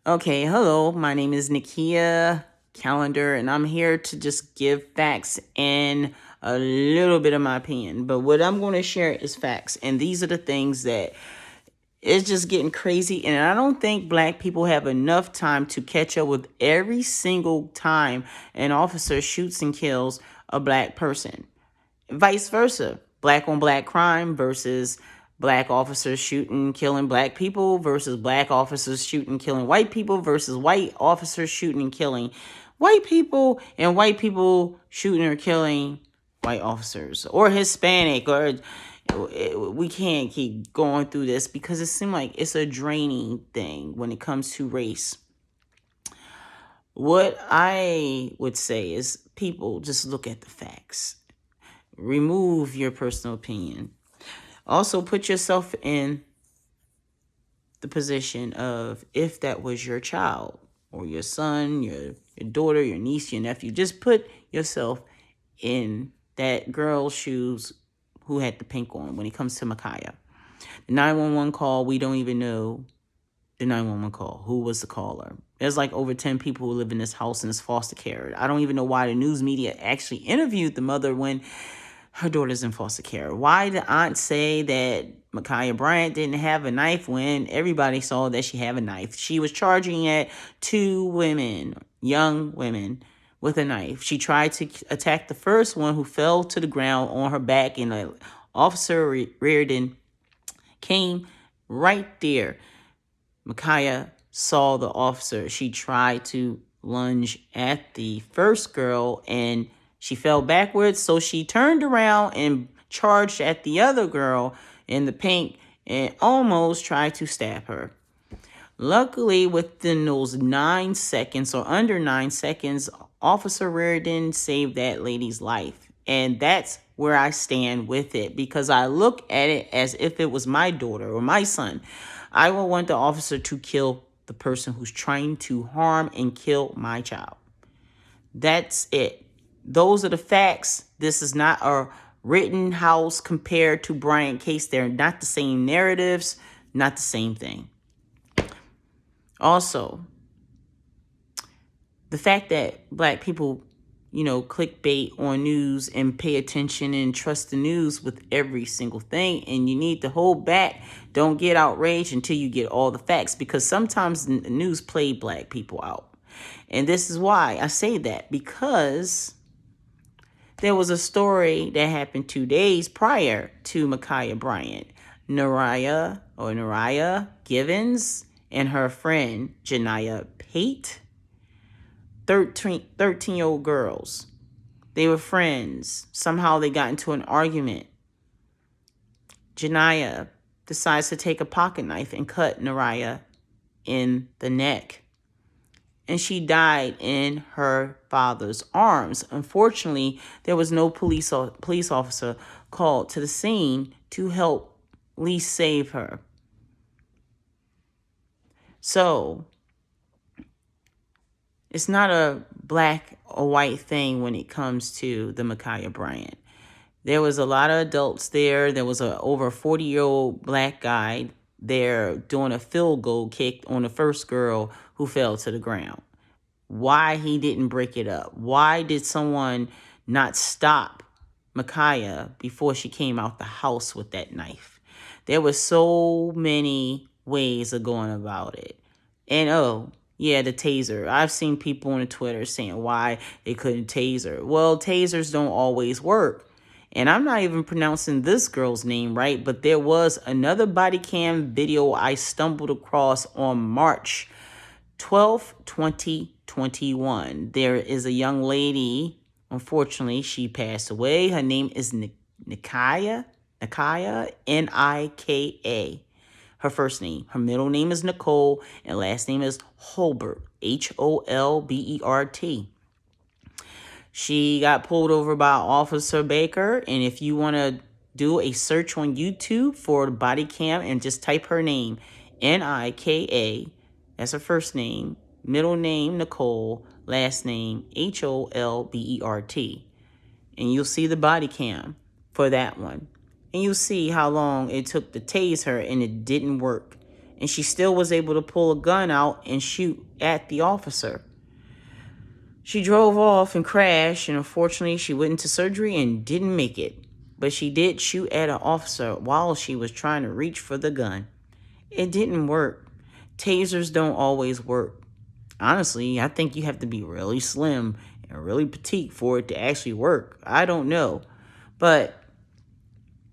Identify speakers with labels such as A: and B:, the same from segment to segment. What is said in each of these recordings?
A: Okay, hello. My name is Nikia Calendar, and I'm here to just give facts and a little bit of my opinion. But what I'm going to share is facts, and these are the things that it's just getting crazy. And I don't think black people have enough time to catch up with every single time an officer shoots and kills a black person. Vice versa. Black on black crime versus black officers shooting, killing black people versus black officers shooting, killing white people versus white officers shooting and killing white people, and white people shooting or killing white officers, or Hispanic, or we can't keep going through this because it seems like it's a draining thing when it comes to race. What I would say is people just look at the facts. Remove your personal opinion. Also, put yourself in the position of if that was your child or your son, your daughter, your niece, your nephew. Just put yourself in that girl's shoes who had the pink on when it comes to Micaiah. The 911 call, we don't even know the 911 call. Who was the caller? There's like over 10 people who live in this house in this foster care. I don't even know why the news media actually interviewed the mother when her daughter's in foster care. Why did aunt say that Micaiah Bryant didn't have a knife when everybody saw that she had a knife? She was charging at two women, young women, with a knife. She tried to attack the first one who fell to the ground on her back, and Officer Reardon came right there. Micaiah saw the officer. She tried to lunge at the first girl, and she fell backwards, so she turned around and charged at the other girl in the pink and almost tried to stab her. Luckily, within those 9 seconds or under 9 seconds, Officer Reardon saved that lady's life. And that's where I stand with it, because I look at it as if it was my daughter or my son. I will want the officer to kill the person who's trying to harm and kill my child. That's it. Those are the facts. This is not a Rittenhouse compared to Bryant case. They're not the same narratives, not the same thing. Also, the fact that black people, clickbait on news and pay attention and trust the news with every single thing, and you need to hold back. Don't get outraged until you get all the facts, because sometimes the news play black people out. And this is why I say that, because there was a story that happened 2 days prior to Micaiah Bryant. Nyaira Givens and her friend Janiyah Pate, 13-year-old girls. They were friends. Somehow they got into an argument. Janiyah decides to take a pocket knife and cut Nyaira in the neck, and she died in her father's arms. Unfortunately, there was no police officer called to the scene to help at least save her. So it's not a black or white thing when it comes to the Micaiah Bryant. There was a lot of adults there. There was a over 40-year-old black guy there doing a field goal kick on the first girl who fell to the ground. Why he didn't break it up? Why did someone not stop Micaiah before she came out the house with that knife? There were so many ways of going about it. And the taser. I've seen people on Twitter saying why they couldn't taser. Well, tasers don't always work. And I'm not even pronouncing this girl's name right, but there was another body cam video I stumbled across on March 12th, 2021. There is a young lady, unfortunately, she passed away. Her name is Nika, Nika. Her first name. Her middle name is Nicole, and last name is Holbert, Holbert. She got pulled over by Officer Baker, and if you want to do a search on YouTube for the body cam and just type her name, Nika, that's her first name, middle name Nicole, last name Holbert, and you'll see the body cam for that one. And you'll see how long it took to tase her, and it didn't work. and she still was able to pull a gun out and shoot at the officer. She drove off and crashed, and unfortunately she went into surgery and didn't make it. But she did shoot at an officer while she was trying to reach for the gun. It didn't work. Tasers don't always work. Honestly, I think you have to be really slim and really petite for it to actually work. I don't know. But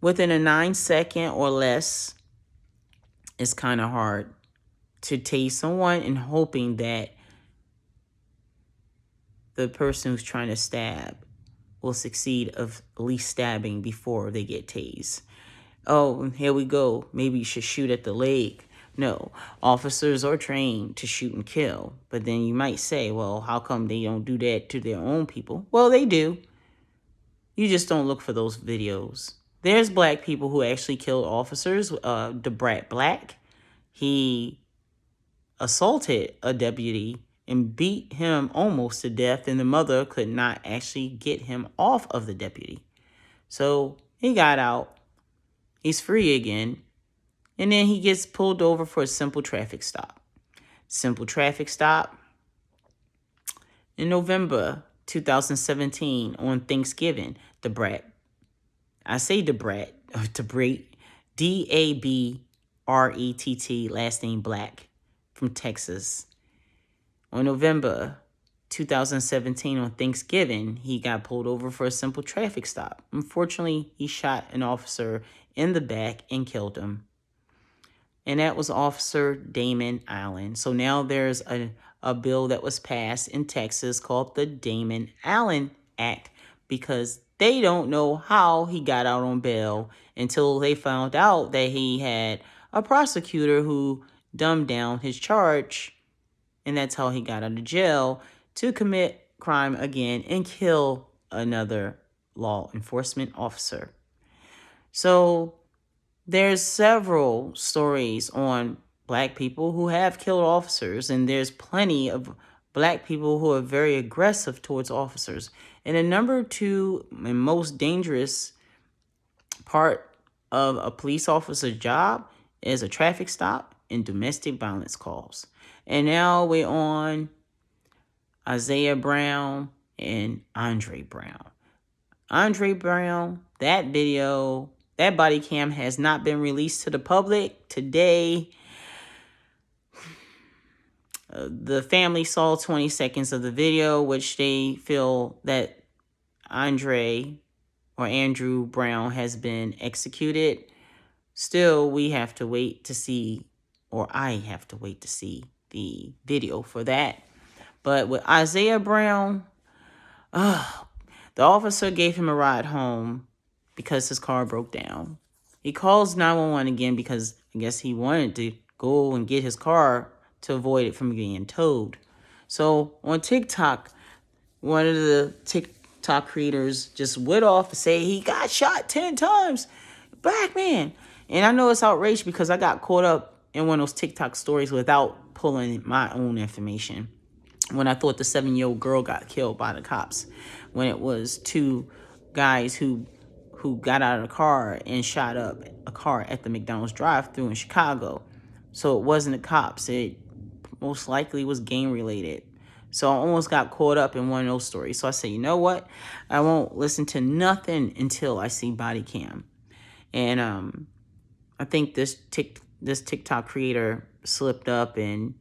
A: within a 9-second or less, it's kind of hard to tase someone and hoping that the person who's trying to stab will succeed of at least stabbing before they get tased. Oh, here we go. Maybe you should shoot at the leg. No, officers are trained to shoot and kill. But then you might say, well, how come they don't do that to their own people? Well, they do. You just don't look for those videos. There's black people who actually killed officers. Dabrett Black, he assaulted a deputy and beat him almost to death, and the mother could not actually get him off of the deputy. So he got out. He's free again. And then he gets pulled over for a simple traffic stop. Simple traffic stop. In November 2017, on Thanksgiving, Dabrett, D-A-B-R-E-T-T, last name Black, from Texas. On November 2017, on Thanksgiving, he got pulled over for a simple traffic stop. Unfortunately, he shot an officer in the back and killed him. And that was Officer Damon Allen. So now there's a bill that was passed in Texas called the Damon Allen Act, because they don't know how he got out on bail until they found out that he had a prosecutor who dumbed down his charge, and that's how he got out of jail to commit crime again and kill another law enforcement officer. So there's several stories on black people who have killed officers, and there's plenty of black people who are very aggressive towards officers. And the number 2 and most dangerous part of a police officer's job is a traffic stop and domestic violence calls. And now we're on Isiah Brown and Andre Brown. Andre Brown, that video, that body cam has not been released to the public today. The family saw 20 seconds of the video, which they feel that Andrew Brown has been executed. Still, we have to wait to see, or I have to wait to see the video for that. But with Isiah Brown, the officer gave him a ride home because his car broke down. He calls 911 again because I guess he wanted to go and get his car to avoid it from being towed. So on TikTok, one of the TikTok creators just went off to say he got shot 10 times. Black man. And I know it's outrageous because I got caught up in one of those TikTok stories without pulling my own information, when I thought the 7-year-old girl got killed by the cops, when it was 2 guys who got out of the car and shot up a car at the McDonald's drive-thru in Chicago. So it wasn't the cops. It most likely was gang related. So I almost got caught up in one of those stories. So I said, you know what? I won't listen to nothing until I see body cam. And I think this TikTok creator slipped up and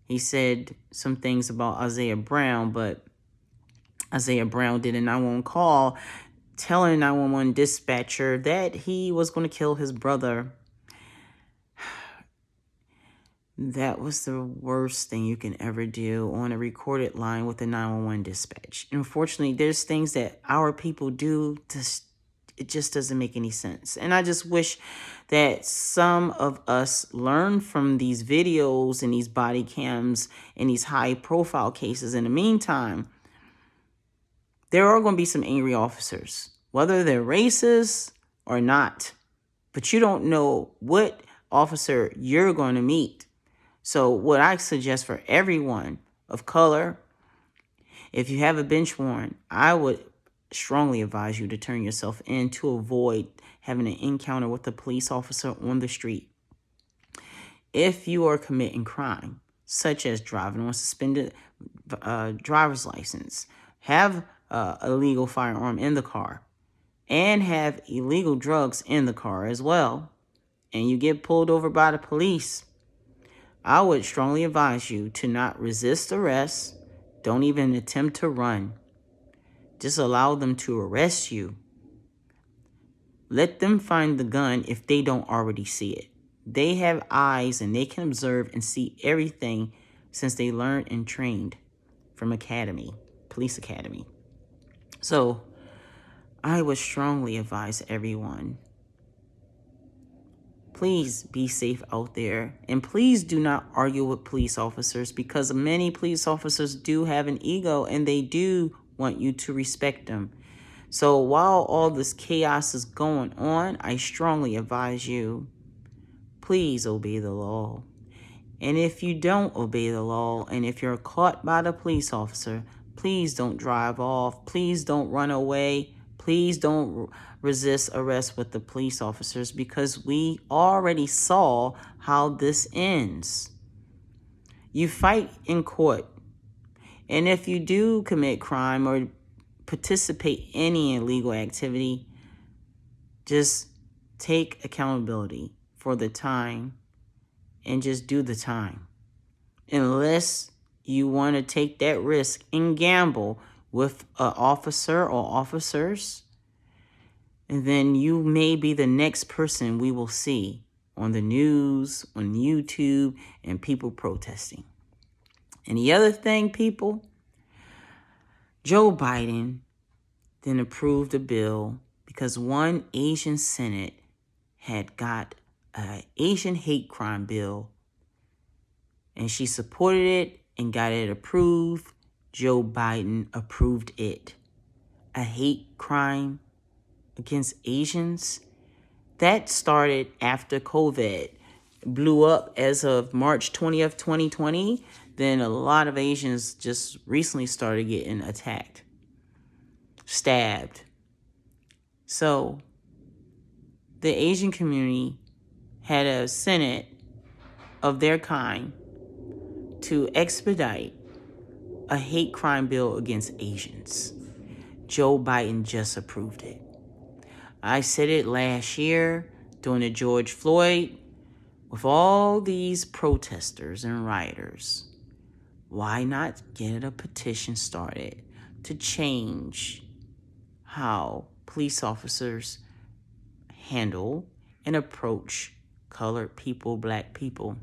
A: he said some things about Isiah Brown, but Isiah Brown did a 911 call telling 911 dispatcher that he was going to kill his brother. That was the worst thing you can ever do on a recorded line with a 911 dispatch. Unfortunately, there's things that our people do, it just doesn't make any sense. And I just wish that some of us learn from these videos and these body cams and these high profile cases. In the meantime, there are going to be some angry officers, whether they're racist or not. But you don't know what officer you're going to meet. So what I suggest for everyone of color, if you have a bench warrant, I would strongly advise you to turn yourself in to avoid having an encounter with a police officer on the street. if you are committing crime, such as driving on suspended driver's license, have a illegal firearm in the car, and have illegal drugs in the car as well, and you get pulled over by the police, I would strongly advise you to not resist arrest. Don't even attempt to run. Just allow them to arrest you. Let them find the gun if they don't already see it. They have eyes and they can observe and see everything since they learned and trained from police academy. So I would strongly advise everyone, please be safe out there. And please do not argue with police officers, because many police officers do have an ego and they do want you to respect them. So while all this chaos is going on, I strongly advise you, please obey the law. And if you don't obey the law, and if you're caught by the police officer, please don't drive off. Please don't run away. Please don't resist arrest with the police officers, because we already saw how this ends. You fight in court. And if you do commit crime or participate in any illegal activity, just take accountability for the time and just do the time. Unless you want to take that risk and gamble with an officer or officers, and then you may be the next person we will see on the news, on YouTube, and people protesting. And the other thing, people, Joe Biden then approved a bill because one Asian Senate had got an Asian hate crime bill, and she supported it and got it approved. Joe Biden approved it. A hate crime against Asians, that started after COVID blew up as of March 20th, 2020. Then a lot of Asians just recently started getting attacked, stabbed. So the Asian community had a Senate of their kind to expedite a hate crime bill against Asians. Joe Biden just approved it. I said it last year during the George Floyd, with all these protesters and rioters, why not get a petition started to change how police officers handle and approach colored people, black people,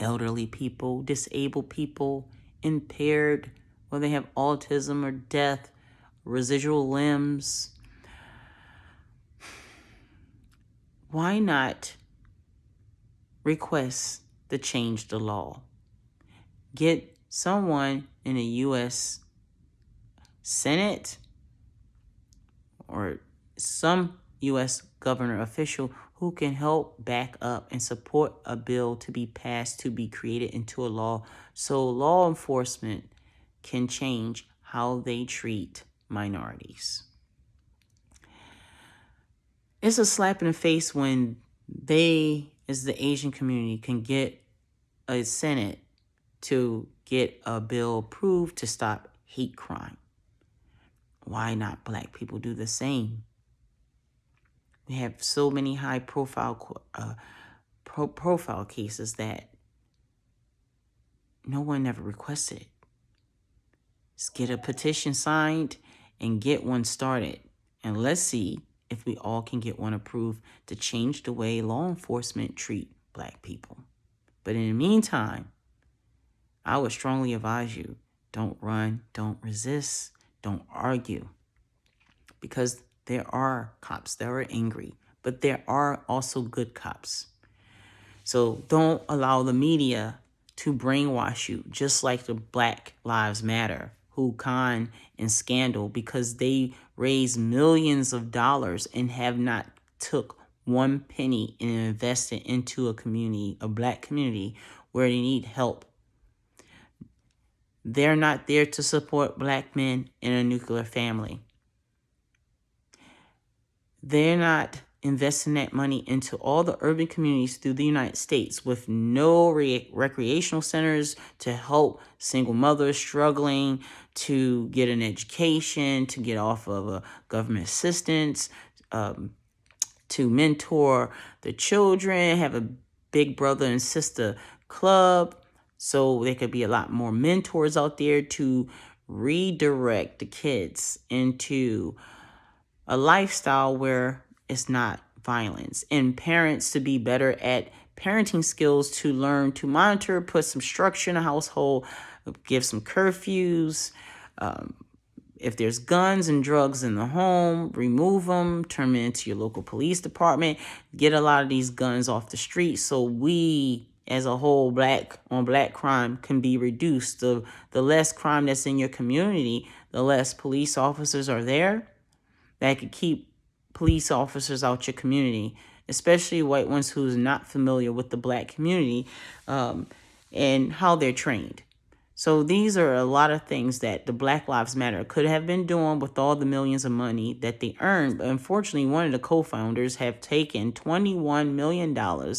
A: elderly people, disabled people, impaired, whether they have autism or death, residual limbs. Why not request to change the law? Get someone in the U.S. Senate or some U.S. governor official who can help back up and support a bill to be passed, to be created into a law, so law enforcement can change how they treat minorities. It's a slap in the face when they, as the Asian community, can get a Senate to get a bill approved to stop hate crime. Why not black people do the same? We have so many high profile cases that no one ever requested. Just get a petition signed and get one started. And let's see if we all can get one approved to change the way law enforcement treat black people. But in the meantime, I would strongly advise you, don't run, don't resist, don't argue. Because there are cops that are angry, but there are also good cops. So don't allow the media to brainwash you, just like the Black Lives Matter, who con and scandal, because they raise millions of dollars and have not took one penny and invested into a community, a black community, where they need help. They're not there to support black men in a nuclear family. They're not investing that money into all the urban communities through the United States with no recreational centers to help single mothers struggling to get an education, to get off of government assistance, to mentor the children, have a big brother and sister club, so there could be a lot more mentors out there to redirect the kids into a lifestyle where it's not violence, and parents to be better at parenting skills, to learn to monitor, put some structure in the household, give some curfews. If there's guns and drugs in the home, remove them, turn them into your local police department, get a lot of these guns off the street so we as a whole black on black crime can be reduced. The less crime that's in your community, the less police officers are there that could keep police officers out your community, especially white ones who's not familiar with the black community and how they're trained. So these are a lot of things that the Black Lives Matter could have been doing with all the millions of money that they earned. But unfortunately, one of the co-founders have taken $21 million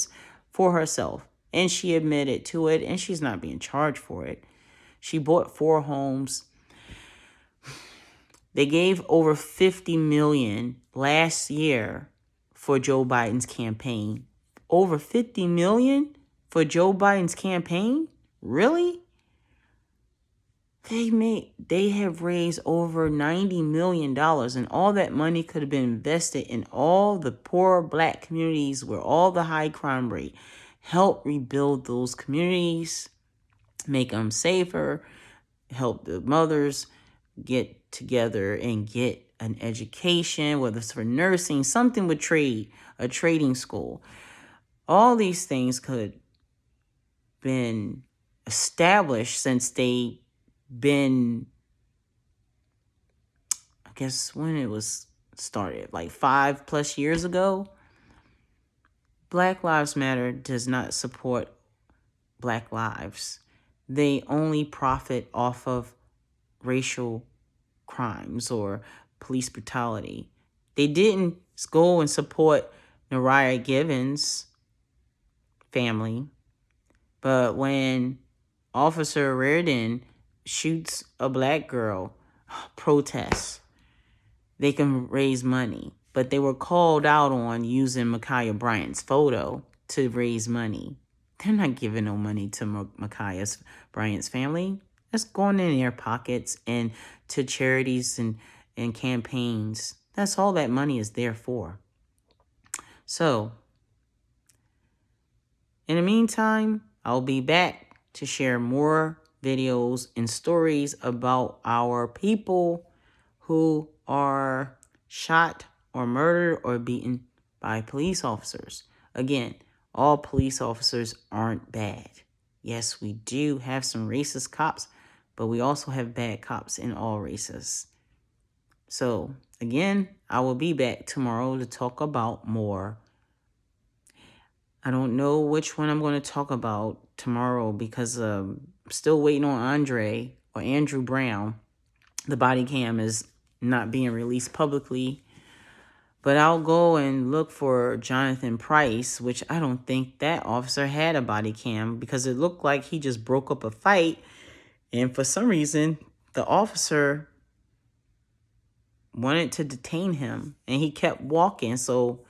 A: for herself. And she admitted to it, and she's not being charged for it. She bought 4 homes. They gave over $50 million last year for Joe Biden's campaign. Over $50 million for Joe Biden's campaign? Really? They have raised over $90 million, and all that money could have been invested in all the poor black communities where all the high crime rate. Help rebuild those communities, make them safer, help the mothers get together and get an education, whether it's for nursing, something with trade, a trading school. All these things could been established since they been, I guess when it was started, like 5+ years ago. Black Lives Matter does not support black lives. They only profit off of racial crimes or police brutality. They didn't go and support Nyaira Givens' family, but when Officer Reardon shoots a black girl, protests, they can raise money. But they were called out on using Ma'Khia Bryant's photo to raise money. They're not giving no money to Ma'Khia Bryant's family. That's going in their pockets and to charities and campaigns. That's all that money is there for. So, in the meantime, I'll be back to share more videos and stories about our people who are shot or murdered or beaten by police officers. Again, all police officers aren't bad. Yes, we do have some racist cops, but we also have bad cops in all races. So, again, I will be back tomorrow to talk about more. I don't know which one I'm going to talk about tomorrow because I'm still waiting on Andrew Brown. The body cam is not being released publicly. But I'll go and look for Jonathan Price, which I don't think that officer had a body cam because it looked like he just broke up a fight. And for some reason, the officer wanted to detain him and he kept walking. So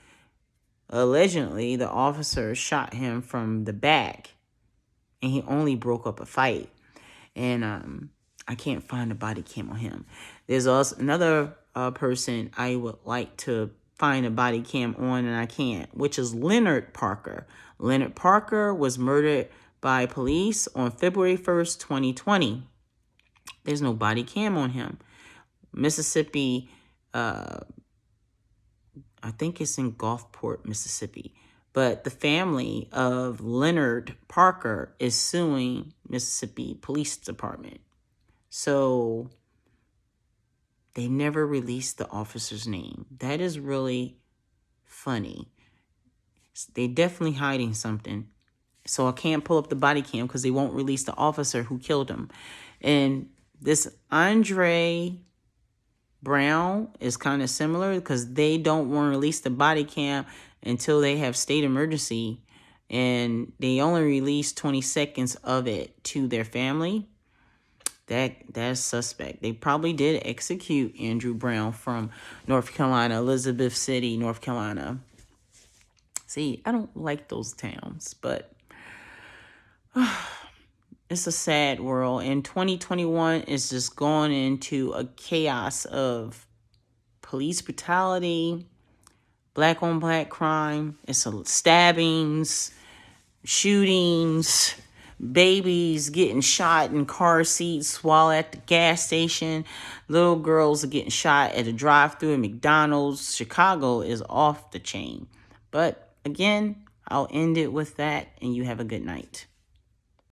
A: allegedly, the officer shot him from the back and he only broke up a fight. And I can't find a body cam on him. There's also another person I would like to find a body cam on and I can't, which is Leonard Parker. Leonard Parker was murdered by police on February 1st, 2020. There's no body cam on him. Mississippi, I think it's in Gulfport, Mississippi. But the family of Leonard Parker is suing Mississippi Police Department. So they never released the officer's name. That is really funny. They definitely hiding something. So I can't pull up the body cam because they won't release the officer who killed him. And this Andre Brown is kind of similar because they don't want to release the body cam until they have state emergency, and they only release 20 seconds of it to their family. That's suspect. They probably did execute Andrew Brown from North Carolina, Elizabeth City, North Carolina. See, I don't like those towns, but it's a sad world. And 2021 is just going into a chaos of police brutality, black on black crime. It's stabbings, shootings, babies getting shot in car seats while at the gas station. Little girls are getting shot at a drive-thru at McDonald's. Chicago is off the chain. But again, I'll end it with that, and you have a good night.